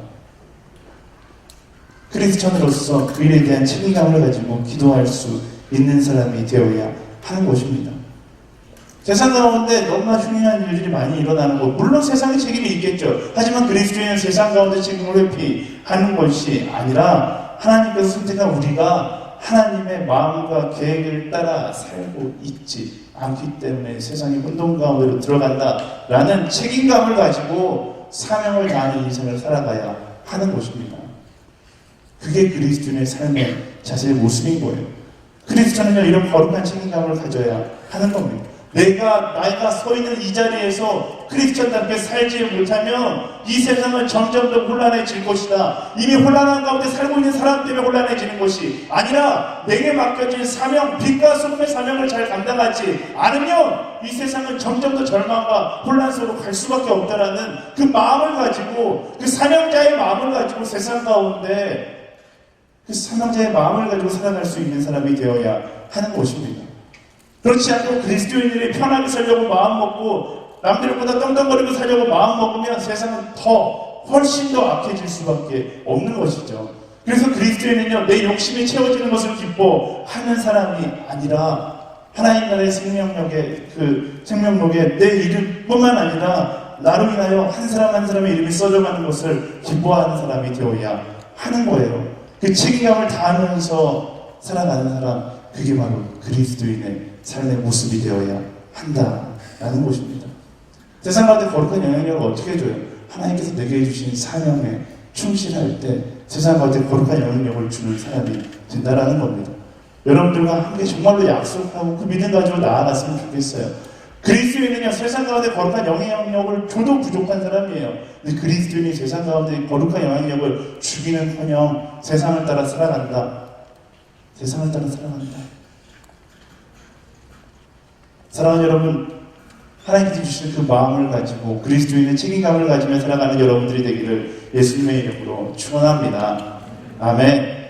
크리스천으로서 그 일에 대한 책임감을 가지고 기도할 수 있는 사람이 되어야 하는 것입니다. 세상 가운데 너무나 흉흉한 일들이 많이 일어나는 것, 물론 세상에 책임이 있겠죠. 하지만 그리스도인은 세상 가운데 책임을 회피하는 것이 아니라 하나님께서 선택한 우리가 하나님의 마음과 계획을 따라 살고 있지 않기 때문에 세상의 혼돈 가운데로 들어간다라는 책임감을 가지고 사명을 다하는 인생을 살아가야 하는 것입니다. 그게 그리스도인의 삶의 자세의 모습인 거예요. 그리스도는요, 이런 거룩한 책임감을 가져야 하는 겁니다. 내가 서 있는 이 자리에서 크리스천답게 살지 못하면 이 세상은 점점 더 혼란해질 것이다. 이미 혼란한 가운데 살고 있는 사람 때문에 혼란해지는 것이 아니라 내게 맡겨진 사명, 빛과 소금의 사명을 잘 감당하지 않으면 이 세상은 점점 더 절망과 혼란 속으로 갈 수밖에 없다라는 그 마음을 가지고, 그 사명자의 마음을 가지고 세상 가운데 그 사명자의 마음을 가지고 살아갈 수 있는 사람이 되어야 하는 것입니다. 그렇지 않고 그리스도인들이 편하게 살려고 마음먹고 남들보다 떵떵거리고 살려고 마음먹으면 세상은 훨씬 더 악해질 수밖에 없는 것이죠. 그래서 그리스도인은요, 내 욕심이 채워지는 것을 기뻐하는 사람이 아니라 하나님 나라의 생명록에 내 이름뿐만 아니라 나로 인하여 한 사람 한 사람의 이름이 써져가는 것을 기뻐하는 사람이 되어야 하는 거예요. 그 책임감을 다하면서 살아가는 사람, 그게 바로 그리스도인의 삶의 모습이 되어야 한다라는 것입니다. 세상 가운데 거룩한 영향력을 어떻게 줘요? 하나님께서 내게 주신 사명에 충실할 때 세상 가운데 거룩한 영향력을 주는 사람이 된다라는 겁니다. 여러분들과 함께 정말로 약속하고 그 믿음 가지고 나아갔으면 좋겠어요. 그리스도인은요, 세상 가운데 거룩한 영향력을 줘도 부족한 사람이에요. 근데 그리스도인이 세상 가운데 거룩한 영향력을 주기는커녕 세상을 따라 살아간다. 세상을 따라 살아간다. 사랑하는 여러분, 하나님께서 주시는 그 마음을 가지고 그리스도인의 책임감을 가지며 살아가는 여러분들이 되기를 예수님의 이름으로 축원합니다. 아멘.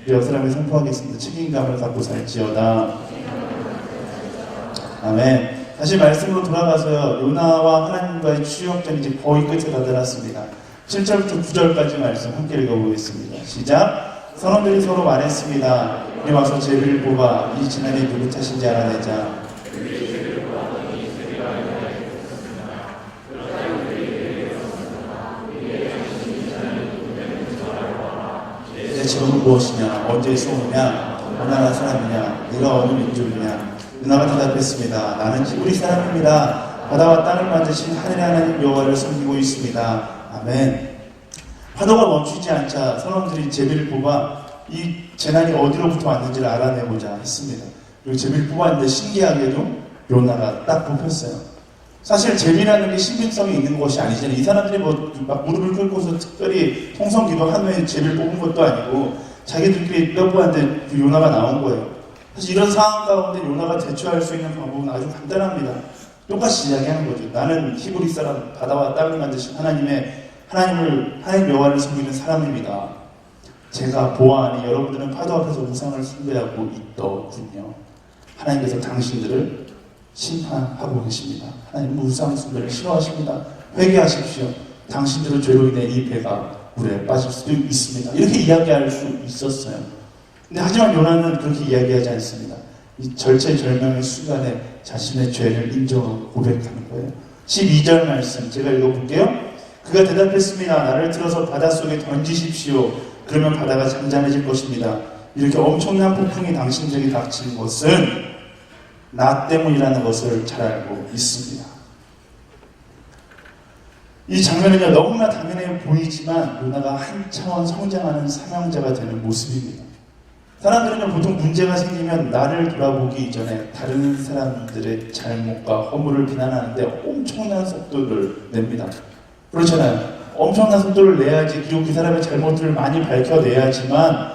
우리 옆 사람이 선포하겠습니다. 책임감을 갖고 살지어다. 아멘. 다시 말씀으로 돌아가서요, 요나와 하나님과의 추격전이 이제 거의 끝에 다다랐습니다. 7절부터 9절까지 말씀 함께 읽어보겠습니다. 시작. 선원들이 서로 말했습니다. 우리 와서 제비를 뽑아 이 재난이 누구 탓인지 알아내자. 내 직업은 무엇이냐? 언제 쏘느냐? 어느 나라 사람이냐? 네가 어느 민족이냐? 누나가 대답했습니다. 나는 히브리 사람입니다. 바다와 땅을 만드신 하늘의 하나님 여호와를 섬기고 있습니다. 아멘. 파도가 멈추지 않자 선원들이 제비를 뽑아 이 재난이 어디로부터 왔는지를 알아내고자 했습니다. 그리고 제비를 뽑았는데 신기하게도 요나가 딱 뽑혔어요. 사실 제비라는 게 신빙성이 있는 것이 아니잖아요. 이 사람들이 막 무릎을 꿇고서 특별히 통성기도 한 후에 제비를 뽑은 것도 아니고 자기들끼리 뼈부한테 그 요나가 나온 거예요. 사실 이런 상황 가운데 요나가 대처할 수 있는 방법은 아주 간단합니다. 똑같이 이야기하는 거죠. 나는 히브리 사람, 바다와 땅을 만드신 하나님 여호와를 섬기는 사람입니다. 제가 보아하니 여러분들은 파도 앞에서 우상을 숭배하고 있더군요. 하나님께서 당신들을 심판하고 계십니다. 하나님은 우상 숭배를 싫어하십니다. 회개하십시오. 당신들의 죄로 인해 이 배가 물에 빠질 수도 있습니다. 이렇게 이야기할 수 있었어요. 근데 하지만 요나는 그렇게 이야기하지 않습니다. 이 절체절명의 순간에 자신의 죄를 인정하고 고백하는 거예요. 12절 말씀 제가 읽어볼게요. 그가 대답했습니다. 나를 들어서 바닷속에 던지십시오. 그러면 바다가 잠잠해질 것입니다. 이렇게 엄청난 폭풍이 당신에게 닥친 것은 나 때문이라는 것을 잘 알고 있습니다. 이 장면은요, 너무나 당연해 보이지만 요나가 한 차원 성장하는 사명자가 되는 모습입니다. 사람들은요, 보통 문제가 생기면 나를 돌아보기 이전에 다른 사람들의 잘못과 허물을 비난하는데 엄청난 속도를 냅니다. 그렇잖아요. 엄청난 속도를 내야지, 그리고 그 사람의 잘못을 많이 밝혀내야지만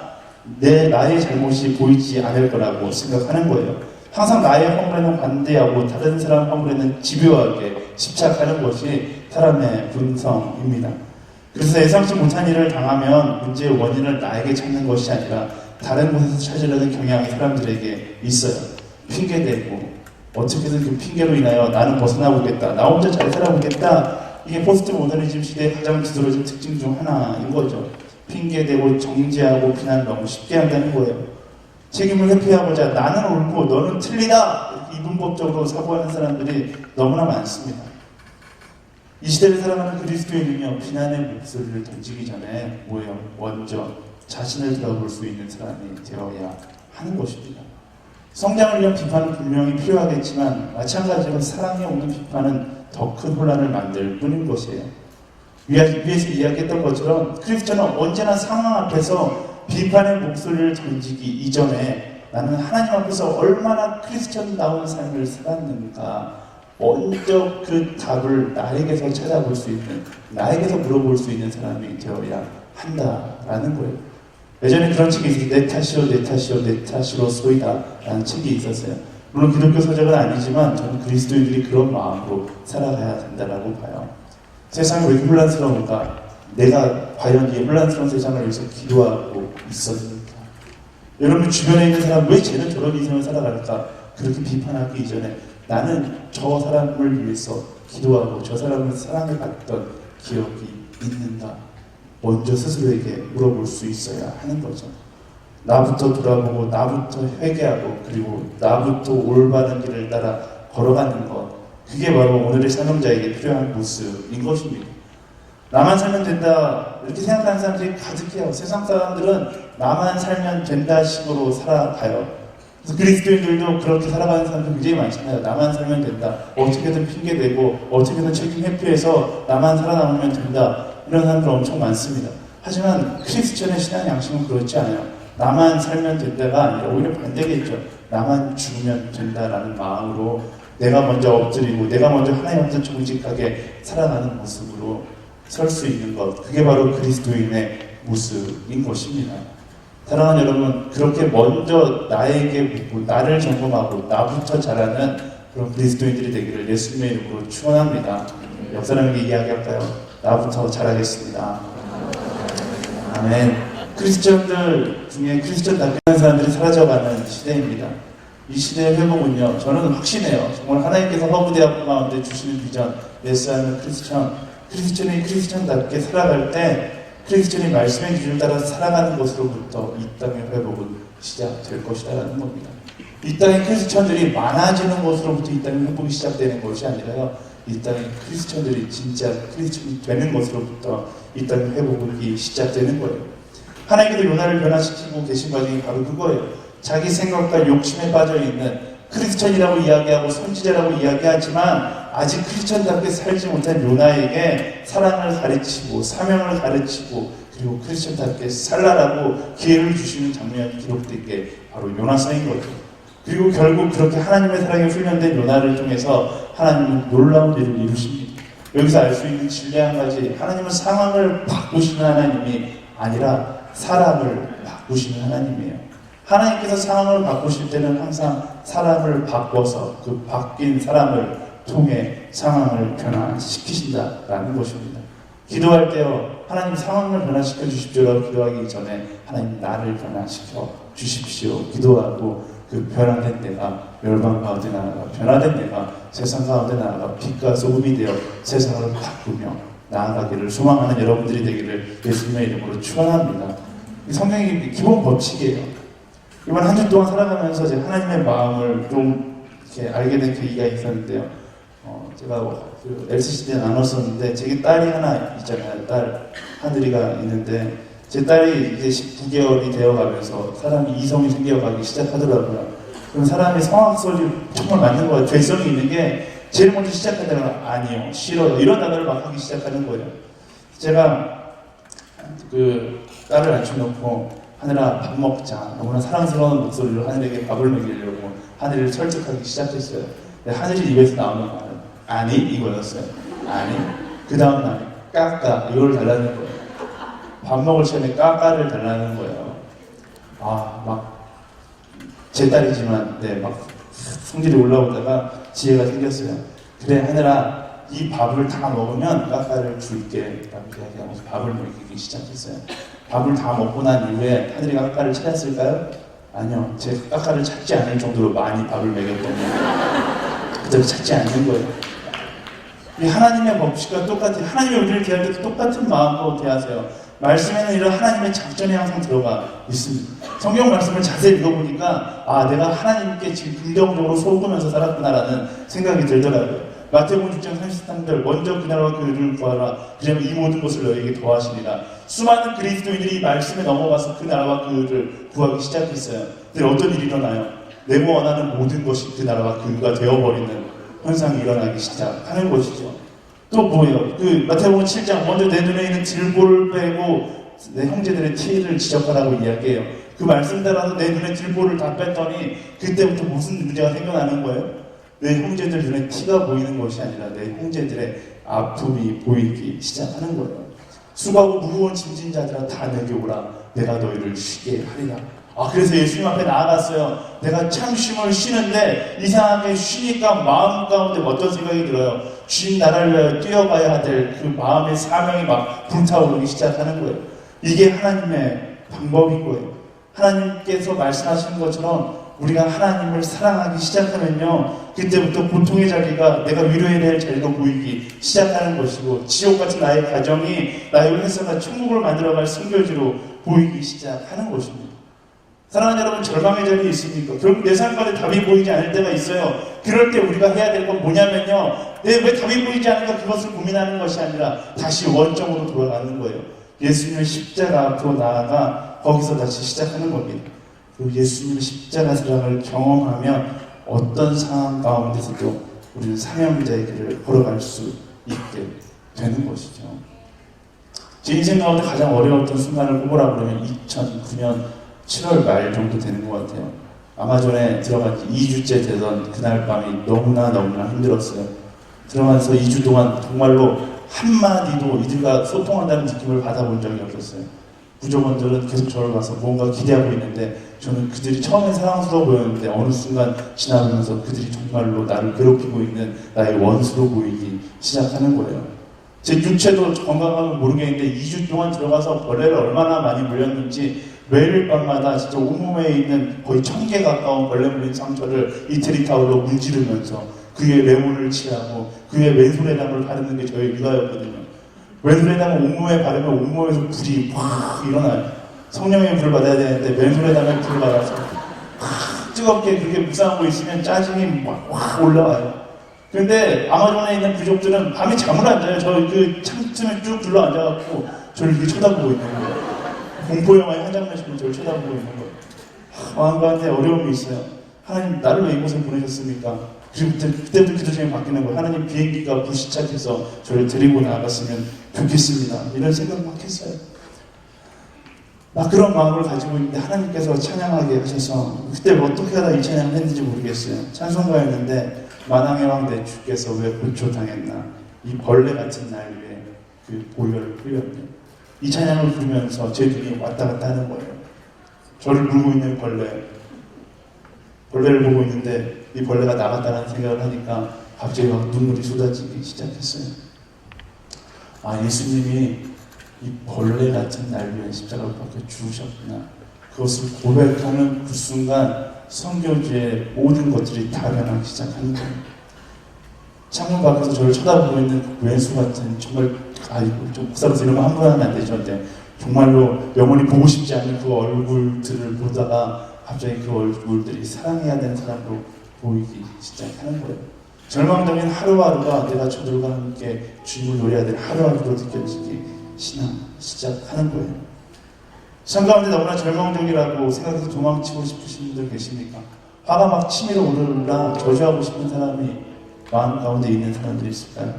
나의 잘못이 보이지 않을 거라고 생각하는 거예요. 항상 나의 허물에는 반대하고 다른 사람 허물에는 집요하게 집착하는 것이 사람의 본성입니다. 그래서 예상치 못한 일을 당하면 문제의 원인을 나에게 찾는 것이 아니라 다른 곳에서 찾으려는 경향이 사람들에게 있어요. 핑계대고 어떻게든 그 핑계로 인하여 나는 벗어나보겠다, 나 혼자 잘 살아보겠다. 이게 포스트 모더니즘 시대의 가장 두드러진 특징 중 하나인 거죠. 핑계대고 정죄하고 비난 너무 쉽게 한다는 거예요. 책임을 회피하고자 나는 옳고 너는 틀리다, 이분법적으로 사고하는 사람들이 너무나 많습니다. 이 시대를 살아가는 그리스도인은요, 비난의 목소리를 던지기 전에 뭐예요? 먼저 자신을 돌아볼 수 있는 사람이 되어야 하는 것입니다. 성장을 위한 비판은 분명히 필요하겠지만 마찬가지로 사랑에 없는 비판은 더 큰 혼란을 만들 뿐인 것이에요. 위에서 이야기했던 것처럼 크리스천은 언제나 상황 앞에서 비판의 목소리를 던지기 이전에 나는 하나님 앞에서 얼마나 크리스천다운 삶을 살았는가, 먼저 그 답을 나에게서 찾아볼 수 있는, 나에게서 물어볼 수 있는 사람이 되어야 한다라는 거예요. 예전에 그런 책이 있어요. 내 탓이요, 내 탓이요, 내 탓이로 쏘이다 라는 책이 있었어요. 물론 기독교 서적은 아니지만 저는 그리스도인들이 그런 마음으로 살아가야 된다라고 봐요. 세상이 왜 이렇게 혼란스러운가? 내가 과연 이 혼란스러운 세상을 위해서 기도하고 있었는가? 여러분 주변에 있는 사람 왜 쟤는 저런 인생을 살아갈까? 그렇게 비판하기 이전에 나는 저 사람을 위해서 기도하고 저 사람을 사랑을 받던 기억이 있는가? 먼저 스스로에게 물어볼 수 있어야 하는 거죠. 나부터 돌아보고 나부터 회개하고 그리고 나부터 올바른 길을 따라 걸어가는 것, 그게 바로 오늘의 사명자에게 필요한 모습인 것입니다. 나만 살면 된다 이렇게 생각하는 사람들이 가득해요. 세상 사람들은 나만 살면 된다 식으로 살아가요. 그래서 그리스도인들도 그렇게 살아가는 사람들 굉장히 많잖아요. 나만 살면 된다, 어떻게든 핑계대고 어떻게든 책임 회피해서 나만 살아남으면 된다, 이런 사람들 엄청 많습니다. 하지만 크리스천의 신앙 양식은 그렇지 않아요. 나만 살면 된다가 아니라 오히려 반대겠죠. 나만 죽으면 된다라는 마음으로 내가 먼저 엎드리고 내가 먼저 하나님 앞에서 정직하게 살아가는 모습으로 설 수 있는 것, 그게 바로 그리스도인의 모습인 것입니다. 사랑하는 여러분, 그렇게 먼저 나에게 묻고 나를 점검하고 나부터 잘하는 그런 그리스도인들이 되기를 예수님의 이름으로 축원합니다. 옆 사람에게 이야기할까요? 나부터 잘하겠습니다. 아멘. 크리스천들 중에 크리스천답게 하는 사람들이 사라져가는 시대입니다. 이 시대의 회복은요, 저는 확신해요. 정말 하나님께서 허브대학교 가운데 주시는 비전, 예수하는 크리스천이 크리스천답게 살아갈 때 크리스천이 말씀의 기준을 따라 살아가는 것으로부터 이 땅의 회복은 시작될 것이라는 겁니다. 이 땅의 크리스천들이 많아지는 것으로부터 이 땅의 회복이 시작되는 것이 아니라요, 이 땅의 크리스천들이 진짜 크리스천이 되는 것으로부터 이 땅의 회복이 시작되는 거예요. 하나님께서 요나를 변화시키고 계신 과정이 바로 그거예요. 자기 생각과 욕심에 빠져있는 크리스천이라고 이야기하고 선지자라고 이야기하지만 아직 크리스천답게 살지 못한 요나에게 사랑을 가르치고 사명을 가르치고 그리고 크리스천답게 살라라고 기회를 주시는 장면이 기록된 게 바로 요나서인 거죠. 그리고 결국 그렇게 하나님의 사랑에 훈련된 요나를 통해서 하나님은 놀라운 일을 이루십니다. 여기서 알 수 있는 진리 한 가지, 하나님은 상황을 바꾸시는 하나님이 아니라 사람을 바꾸시는 하나님이에요. 하나님께서 상황을 바꾸실 때는 항상 사람을 바꿔서 그 바뀐 사람을 통해 상황을 변화시키신다라는 것입니다. 기도할 때요, 하나님 상황을 변화시켜 주십시오라고 기도하기 전에 하나님 나를 변화시켜 주십시오 기도하고 그 변화된 내가 멸망 가운데 나아가 변화된 내가 세상 가운데 나아가 빛과 소금이 되어 세상을 바꾸며 나아가기를 소망하는 여러분들이 되기를 예수님의 이름으로 축원합니다. 이 성경의 기본 법칙이에요. 이번 한 주 동안 살아가면서 제가 하나님의 마음을 좀 이렇게 알게 된 계기가 있었는데요. 제가 그 LCC 때 나눴었는데 제 딸이 하나 있잖아요. 딸 하늘이가 있는데 제 딸이 이제 19개월이 되어가면서 사람이 이성이 생겨가기 시작하더라고요. 그럼 사람이 성악설이 정말 맞는 거예요. 죄성이 있는 게 제일 먼저 시작하다가 아니요, 싫어요, 이런 단어를 막 하기 시작하는 거예요. 제가 그 딸을 앉혀놓고 하늘아 밥 먹자, 너무나 사랑스러운 목소리로 하늘에게 밥을 먹이려고 하늘을 설득하기 시작했어요. 근데 하늘이 입에서 나오는 말은 아니 이거였어요. 아니. 그 다음 날 까까 이걸 달라는 거예요. 밥 먹을 시간에 까까를 달라는 거예요. 막 제 딸이지만 막 성질이 올라오다가 지혜가 생겼어요. 그래 하늘아, 이 밥을 다 먹으면 까까를 줄게 라고 이야기하면서 밥을 먹이기 시작했어요. 밥을 다 먹고 난 이후에 하늘이가 까까를 찾았을까요? 아니요. 제 까까를 찾지 않을 정도로 많이 밥을 먹였더니 그대로 찾지 않는 거예요. 이 하나님의 법칙과 똑같아요. 하나님의 우리를 대할 때도 똑같은 마음으로 대하세요. 말씀에는 이런 하나님의 작전이 항상 들어가 있습니다. 성경 말씀을 자세히 읽어보니까 내가 하나님께 지금 긍정적으로 속으면서 살았구나라는 생각이 들더라고요. 마태복음 6장 33절 먼저 그 나라와 그 의를 구하라, 그러면 이 모든 것을 너에게 더하시리라. 수많은 그리스도인들이 이 말씀에 넘어가서 그 나라와 그 의를 구하기 시작했어요. 근데 어떤 일이 일어나요? 내가 원하는 모든 것이 그 나라와 그 의가 되어버리는 현상이 일어나기 시작하는 것이죠. 또 뭐예요? 그 마태복음 7장 먼저 내 눈에 있는 들보를 빼고 내 형제들의 티를 지적하라고 이야기해요. 그 말씀 따라서 내 눈에 들보를 다 뺐더니 그때부터 무슨 문제가 생겨나는 거예요? 내 형제들 눈에 티가 보이는 것이 아니라 내 형제들의 아픔이 보이기 시작하는 거예요. 수고하고 무거운 짐진 자들아 다 내게 오라, 내가 너희를 쉬게 하리라. 그래서 예수님 앞에 나아갔어요. 내가 참 쉼을 쉬는데 이상하게 쉬니까 마음 가운데 어떤 생각이 들어요? 주님 나라를 위하여 뛰어가야 될 그 마음의 사명이 막 불타오르기 시작하는 거예요. 이게 하나님의 방법인 거예요. 하나님께서 말씀하시는 것처럼 우리가 하나님을 사랑하기 시작하면요, 그때부터 고통의 자리가 내가 위로해야 될 자리로 보이기 시작하는 것이고, 지옥 같은 나의 가정이 나의 회사가 천국을 만들어갈 선교지로 보이기 시작하는 것입니다. 사랑하는 여러분, 절망의 자리에 있습니까? 결국 내 삶 가운데 답이 보이지 않을 때가 있어요. 그럴 때 우리가 해야 될 건 뭐냐면요, 왜 답이 보이지 않을까 그것을 고민하는 것이 아니라 다시 원점으로 돌아가는 거예요. 예수님의 십자가 앞으로 나아가 거기서 다시 시작하는 겁니다. 그리고 예수님의 십자가 사랑을 경험하면 어떤 상황 가운데서도 우리는 사명자의 길을 걸어갈 수 있게 되는 것이죠. 제 인생 가운데 가장 어려웠던 순간을 꼽으라 그러면 2009년 7월 말 정도 되는 것 같아요. 아마존에 들어간 지 2주째 되던 그날 밤이 너무나 힘들었어요. 들어가서 2주 동안 정말로 한마디도 이들과 소통한다는 느낌을 받아본 적이 없었어요. 부족원들은 계속 저를 봐서 뭔가 기대하고 있는데, 저는 그들이 처음엔 사랑스러워 보였는데 어느 순간 지나가면서 그들이 정말로 나를 괴롭히고 있는 나의 원수로 보이기 시작하는 거예요. 제 육체도 건강하면 모르겠는데 2주 동안 들어가서 벌레를 얼마나 많이 물렸는지 매일 밤마다 진짜 온몸에 있는 거의 1000개 가까운 벌레 물린 상처를 이태리 타올로 문지르면서 그의 레몬을 칠하고 그의 왼손에담을 바르는 게 저의 일과였거든요. 왼손에담을 온몸에 바르면 온몸에서 불이 확 일어나요. 성령의 불을 받아야 되는데 왼손에담에 불을 받아서 확 뜨겁게 그렇게 묵상하고 있으면 짜증이 확 올라와요. 그런데 아마존에 있는 부족들은 밤에 잠을 안 자요. 저 그 창틈에 쭉 둘러 앉아갖고 저를 이렇게 쳐다보고 있는 거예요. 공포영화의 한 장면씩 저를 쳐다보고 있는 거예요. 마음가운데 어려움이 있어요. 하나님, 나를 왜 이곳에 보내셨습니까? 그리고 그때부터 기도심이 바뀌는 거예요. 하나님, 비행기가 불시착해서 저를 데리고 나갔으면 좋겠습니다. 이런 생각 막 했어요. 막 그런 마음을 가지고 있는데 하나님께서 찬양하게 하셔서, 그때 어떻게 하다 이 찬양을 했는지 모르겠어요. 찬송가였는데, 만왕의 왕 내 주께서 왜 고초당했나, 이 벌레 같은 날 위에 그 보혈을 흘렸네. 이 찬양을 부르면서 제 눈이 왔다 갔다 하는 거예요. 저를 물고 있는 벌레를 보고 있는데 이 벌레가 나갔다는 생각을 하니까 갑자기 막 눈물이 쏟아지기 시작했어요. 아, 예수님이 이 벌레 같은 날 위에 십자가를 박혀 죽으셨구나. 그것을 고백하는 그 순간 선교지의 모든 것들이 다 변하기 시작하는 거예요. 창문 밖에서 저를 쳐다보고 있는 그 왼수 같은, 정말 좀 목사로서 이런 거 함부로 하면 안 되죠. 근데 정말로 영원히 보고 싶지 않은 그 얼굴들을 보다가 갑자기 그 얼굴들이 사랑해야 되는 사람으로 보이기 시작하는 거예요. 절망적인 하루하루가 내가 저들과 함께 주님을 노래해야 될 하루하루로 느껴지기 시작하는 거예요. 삶 가운데 너무나 절망적이라고 생각해서 도망치고 싶으신 분들 계십니까? 화가 막 치밀어 오르라 저주하고 싶은 사람이 마음 가운데 있는 사람들이 있을까요?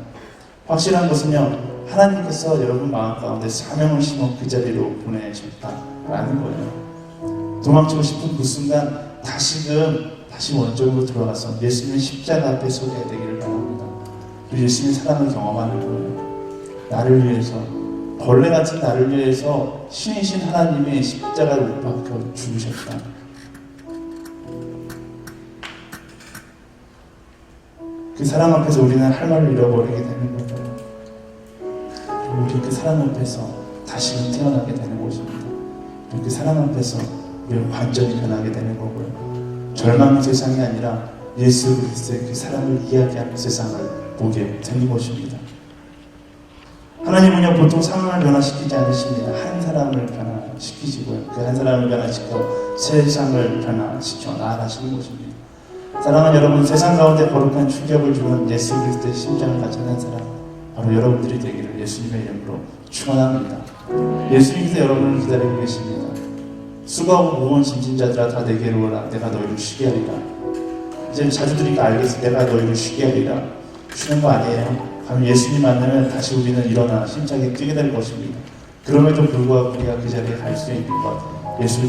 확실한 것은요, 하나님께서 여러분 마음 가운데 사명을 심어 그 자리로 보내셨다라는 거예요. 도망치고 싶은 그 순간 다시 원점으로 들어가서 예수님의 십자가 앞에 서게 되기를 바랍니다. 그리고 예수님의 사랑을 경험하는 거예요. 나를 위해서, 벌레 같은 나를 위해서 신이신 하나님의 십자가를 못 박혀 죽으셨다. 그 사랑 앞에서 우리는 할 말을 잃어버리게 되는 거예요. 그리고 우리 그 사랑 앞에서 다시는 태어나게 되는 것입니다. 그리고 그 사랑 앞에서 우리의 관점이 변하게 되는 거고요. 절망의 세상이 아니라 예수 그리스도의 그 사랑을 이야기하는 세상을 보게 되는 것입니다. 하나님은요, 보통 상황을 변화시키지 않으십니다. 한 사람을 변화시키시고요. 그 한 사람을 변화시켜 세상을 변화시켜 나아가시는 것입니다. 사랑하는 여러분, 세상 가운데 거룩한 충격을 주는 예수 그리스도의 심장을 가진 사람, 바로 여러분들이 되기를 예수님의 이름으로 축원합니다. 예수님께서 여러분을 기다리고 계십니다. 수고하고 무거운 짐진 자들아 다 내게로 오라. 내가 너희를 쉬게 하리라. 이제 자주 들으니까 알겠어. 내가 너희를 쉬게 하리라. 쉬는 거 아니에요. 가면 예수님 만나면 다시 우리는 일어나 힘차게 뛰게 될 것입니다. 그럼에도 불구하고 우리가 그 자리에 갈 수 있는 것, 예수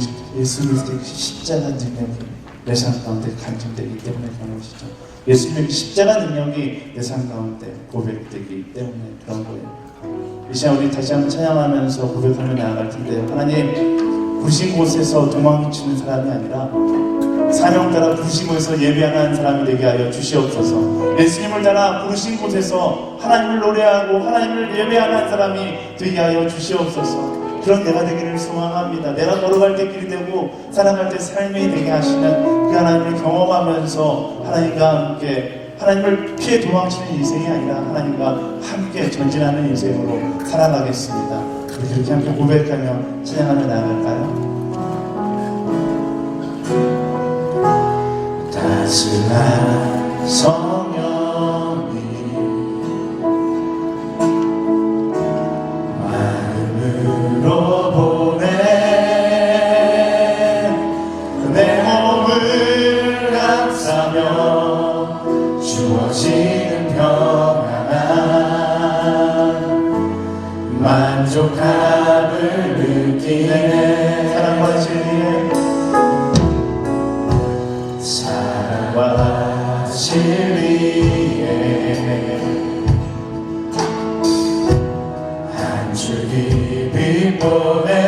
그리스도의 십자가 능력이 내 삶 가운데 간증되기 때문에 그런 것이죠. 예수님의 십자가 능력이 내 삶 가운데 고백되기 때문에 그런 거예요. 이 시간 우리 다시 한번 찬양하면서 고백하며 나아갈 텐데요. 하나님, 부신 곳에서 도망치는 사람이 아니라 사명 따라 부르신 곳에서 예배하는 사람이 되게 하여 주시옵소서. 예수님을 따라 부르신 곳에서 하나님을 노래하고 하나님을 예배하는 사람이 되게 하여 주시옵소서. 그런 내가 되기를 소망합니다. 내가 걸어갈 때 길이 되고 살아갈 때 삶이 되게 하시는 그 하나님을 경험하면서 하나님과 함께, 하나님을 피해 도망치는 인생이 아니라 하나님과 함께 전진하는 인생으로 살아가겠습니다. 우리 그렇게 함께 고백하며 찬양하며 나아갈까요? 따스한 성령이 마음으로 보내 내 몸을 감싸며 주어지는 평안한 만족함을 느끼네. 사랑과 진리에 사랑과 진리에 한 줄기 빛 보내